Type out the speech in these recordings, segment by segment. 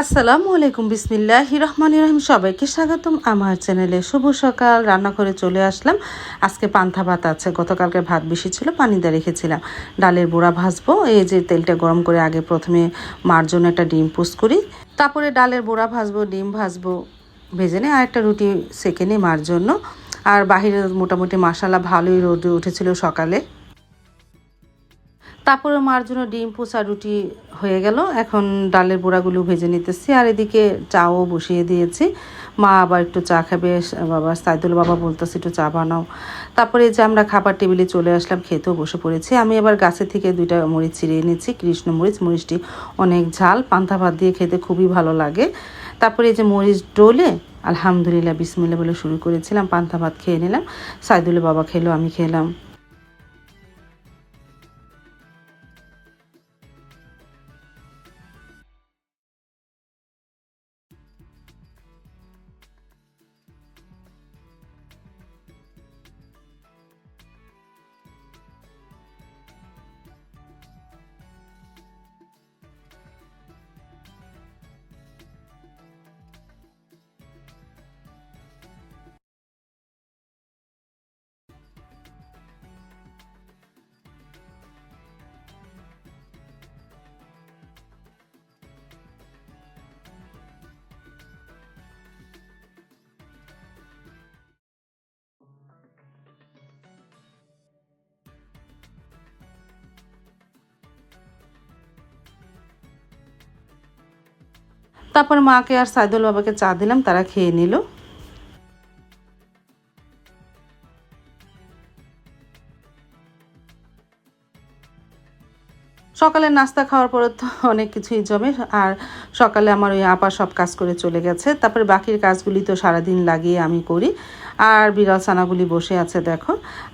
আসসালামু আলাইকুম, বিসমিল্লাহির রহমানির রহিম। সবাইকে স্বাগতম আমার চ্যানেলে। শুভ সকাল। রান্না করে চলে আসলাম। আজকে পান্তা ভাত আছে, গতকালকে ভাত বেশি ছিল, পানি দিয়ে রেখেছিলাম। ডালের বড়া ভাজবো। এই যে তেলটা গরম করে আগে প্রথমে মার জন্য একটা ডিম পোস্ট করি, তারপরে ডালের বড়া ভাজবো, ডিম ভাজবো, ভেজে নিয়ে আর একটা রুটি সেঁকে নিই মার জন্য। আর বাহিরে মোটামুটি মাসালা ভালোই রোদ উঠেছিল সকালে। তারপরে মার জন্য ডিম পোচা রুটি হয়ে গেল। এখন ডালের বড়াগুলো ভেজে নিতেছি, আর এদিকে চাও বসিয়ে দিয়েছি। মা আবার একটু চা খাবে, বাবা সাইদুল বাবা বলতেছে একটু চা বানাও। তারপরে এই যে আমরা খাবার টেবিলে চলে আসলাম, খেতেও বসে পড়েছি। আমি এবার গাছে থেকে 2টা মরিচ ছিঁড়ে এনেছি, কৃষ্ণ মরিচ। মরিচটি অনেক ঝাল, পান্তা ভাত দিয়ে খেতে খুবই ভালো লাগে। তারপরে এই যে মরিচ ডলে আলহামদুলিল্লাহ বিসমিল্লাহ বলে শুরু করেছিলাম, পান্তা ভাত খেয়ে নিলাম। সাইদুল বাবা খেলো, আমি খেলাম। তারপর মাকে আর সাইদুল বাবাকে চা দিলাম, তারা খেয়ে নিল। সকালে নাস্তা খাওয়ার পরে তো অনেক কিছুই জমে। আর সকালে আমার ওই আপা সব কাজ করে চলে গেছে, তারপরে বাকির কাজগুলি তো সারাদিন লাগিয়ে আমি করি। আর বিড়াল ছানাগুলি বসে আছে দেখো।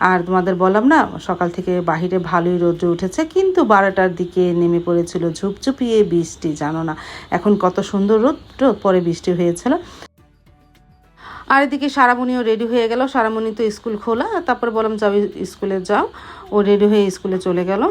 আর তোমাদের বললাম না, সকাল থেকে বাহিরে ভালোই রৌদ্র উঠেছে, কিন্তু 12টার দিকে নেমে পড়েছিল ঝুপঝুপিয়ে বৃষ্টি, জানো না এখন কত সুন্দর রৌদ্র, পরে বৃষ্টি হয়েছিল। আর এদিকে সারামণিও রেডি হয়ে গেল। সারামণি তো স্কুল খোলা, তারপরে বললাম যাও স্কুলে যাও। ও রেডি হয়ে স্কুলে চলে গেল।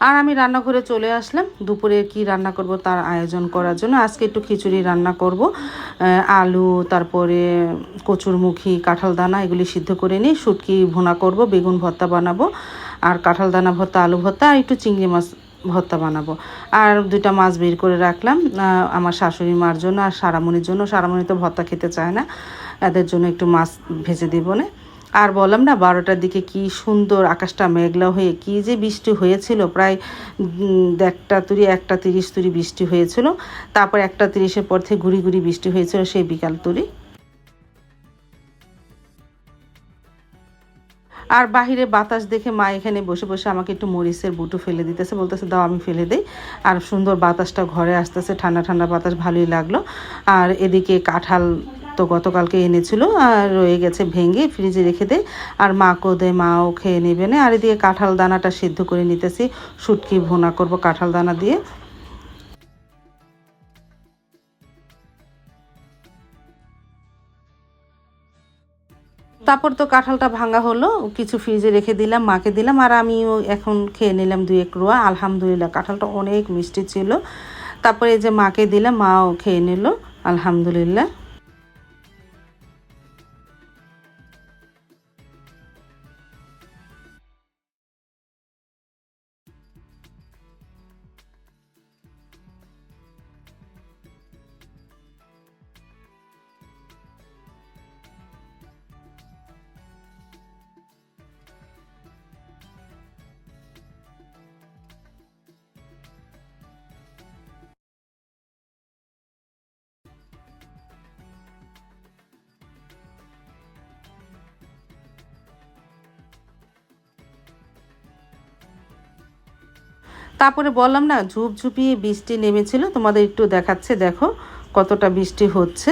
আর আমি রান্নাঘরে চলে আসলাম দুপুরে কি রান্না করব তার আয়োজন করার জন্য। আজকে একটু খিচুড়ি রান্না করব। আলু, তারপরে কচুরমুখী, কাঁঠাল দানা এগুলি সিদ্ধ করে নিই, শুটকি ভুনা করব, বেগুন ভর্তা বানাবো, আর কাঁঠাল দানা ভর্তা, আলু ভর্তা, আর একটু চিংড়ি মাছ ভর্তা বানাবো। আর 2টা মাছ বের করে রাখলাম আমার শাশুড়ি মার জন্য আর সারামণির জন্য। সারামণি তো ভর্তা খেতে চায় না, এদের জন্য একটু মাছ ভেজে দেবো না। আর বললাম না 12টার দিকে কি সুন্দর আকাশটা মেঘলা হয়ে কি যে বৃষ্টি হয়েছিল, প্রায় 1টা 30 বৃষ্টি হয়েছিল। তারপর 1টা 30-এর পর থেকে ঘুরি ঘুরি বৃষ্টি হয়েছিল সেই বিকাল তুরি। আর বাহিরে বাতাস দেখে মা এখানে বসে বসে আমাকে একটু মরিচের বুটো ফেলে দিতেছে, বলতেছে দাও আমি ফেলে দিই। আর সুন্দর বাতাসটা ঘরে আসতেছে, ঠান্ডা ঠান্ডা বাতাস, ভালোই লাগলো। আর এদিকে কাঁঠাল তো গতকালকে এনেছিল, আর রয়ে গেছে, ভেঙে ফ্রিজে রেখে দেয়। আর মাকেও দেয়, মাও খেয়ে নেবে না। আর এদিকে কাঁঠাল দানাটা সিদ্ধ করে নিতেছি, শুটকি ভুনা করব কাঁঠাল দানা দিয়ে। তারপর তো কাঁঠালটা ভাঙা হলো, কিছু ফ্রিজে রেখে দিলাম, মাকে দিলাম, আর আমিও এখন খেয়ে নিলাম 2-1 রোয়া। আলহামদুলিল্লাহ কাঁঠালটা অনেক মিষ্টি ছিল। তারপরে এই যে মাকে দিলাম, মাও খেয়ে নিল আলহামদুলিল্লাহ। তারপরে বললাম না ঝুপঝুপিয়ে বৃষ্টি নেমেছিল, তোমাদের একটু দেখাচ্ছে দেখো কতটা বৃষ্টি হচ্ছে।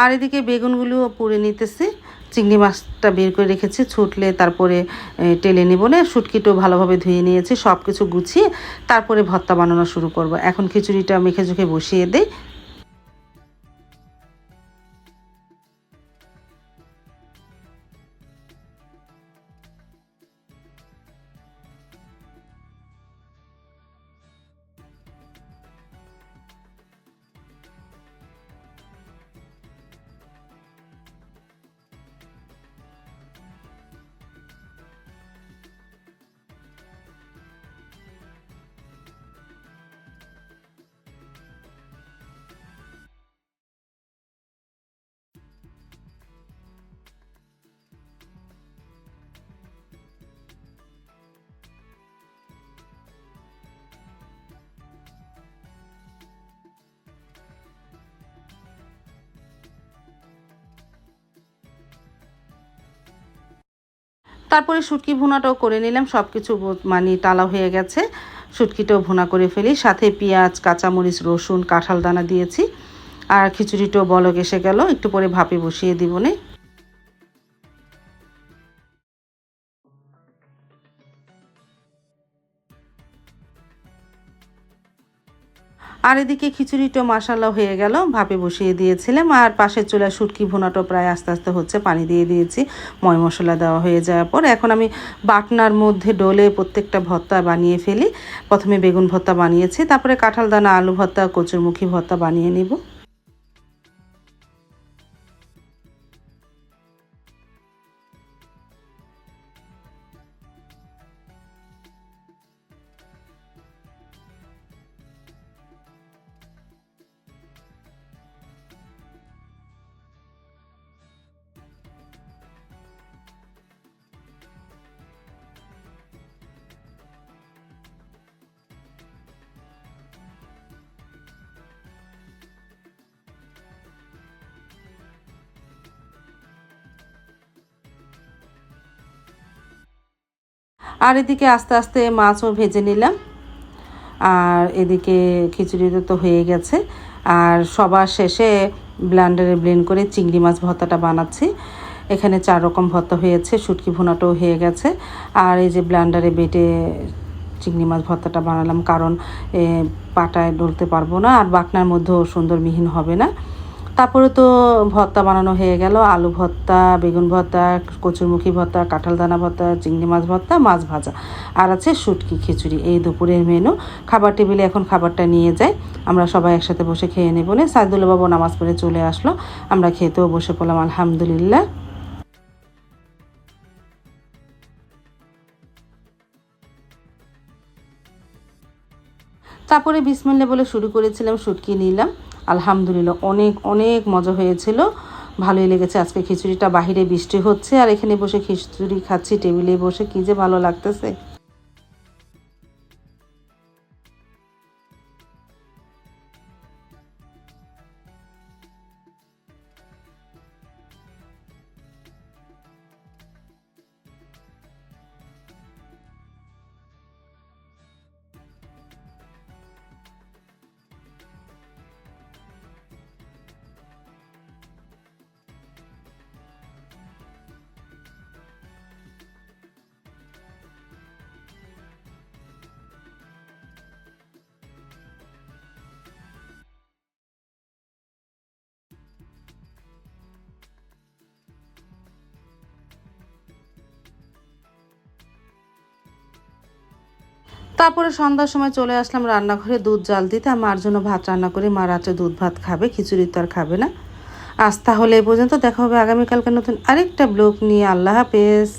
আর এদিকে বেগুনগুলো পুড়ে নিতেছি। চিংড়ি মাছটা বের করে রেখেছি, ছুটলে তারপরে টেলে নেব না। শুটকিটাও ভালোভাবে ধুয়ে নিয়েছি, সব কিছু গুছিয়ে তারপরে ভর্তা বানানো শুরু করব। এখন খিচুড়িটা মেখে ঝুঁকে বসিয়ে দিই। তারপরে শুটকি ভুনাটাও করে নিলাম, সব কিছু মানে টালা হয়ে গেছে। শুটকিটাও ভুনা করে ফেলি, সাথে পেঁয়াজ, কাঁচামরিচ, রসুন, কাঁঠাল দানা দিয়েছি। আর খিচুড়িটাও বলক এসে গেল, একটু পরে ভাপে বসিয়ে দিব নে। আর এদিকে খিচুড়িটা মাশাআল্লাহ হয়ে গেল, ভাপে বসিয়ে দিয়েছিলাম। আর পাশের চুলায় শুটকি ভুনাটা প্রায় আস্তে আস্তে হচ্ছে, পানি দিয়ে দিয়েছি। ময় মশলা দেওয়া হয়ে যাওয়ার পর এখন আমি বাটনার মধ্যে ডলে প্রত্যেকটা ভর্তা বানিয়ে ফেলি। প্রথমে বেগুন ভর্তা বানিয়েছি, তারপরে কাঁঠাল দানা, আলু ভর্তা, কচুরমুখী ভর্তা বানিয়ে নিব। আর এদিকে আস্তে আস্তে মাছও ভেজে নিলাম। আর এদিকে খিচুড়িটা তো হয়ে গেছে। আর সবার শেষে ব্লেন্ডারে ব্লেন্ড করে চিংড়ি মাছ ভর্তাটা বানাচ্ছি। এখানে 4 রকম ভর্তা হয়েছে, শুটকি ভুনাটাও হয়ে গেছে। আর এই যে ব্লেন্ডারে বেটে চিংড়ি মাছ ভর্তাটা বানালাম, কারণ পাটায় ডলতে পারবো না, আর বাটনার মধ্যেও সুন্দর মিহিন হবে না। তারপরে তো ভর্তা বানানো হয়ে গেল, আলু ভর্তা, বেগুন ভর্তা, কচুরমুখী ভর্তা, কাঁঠাল দানা ভর্তা, চিংড়ি মাছ ভর্তা, মাছ ভাজা, আর আছে শুটকি খিচুড়ি। এই দুপুরের মেনু। খাবার টেবিলে এখন খাবারটা নিয়ে যাই, আমরা সবাই একসাথে বসে খেয়ে নেব। সাইদুল্লাহ বাবু নামাজ পড়ে চলে আসলো, আমরা খেতেও বসে পড়লাম আলহামদুলিল্লাহ। তারপরে বিসমিল্লাহ বলে শুরু করেছিলাম, শুটকি নিলাম। আলহামদুলিল্লাহ অনেক অনেক মজা হয়েছিল, ভালোই লেগেছে। আজকে খিচুড়িটা, বাহিরে বৃষ্টি হচ্ছে আর এখানে বসে খিচুড়ি খাচ্ছি টেবিলে বসে, কী যে ভালো লাগতেছে। তারপরে সন্ধ্যার সময় চলে আসলাম রান্নাঘরে দুধ জাল দিতে। মার জন্য ভাত রান্না করে, মা রাত্রে দুধ ভাত খাবে, খিচুড়ি তো আর খাবে না। আজ তাহলে এই পর্যন্ত, দেখা হবে আগামীকালকে নতুন আরেকটা ব্লগ নিয়ে। আল্লাহ হাফেজ।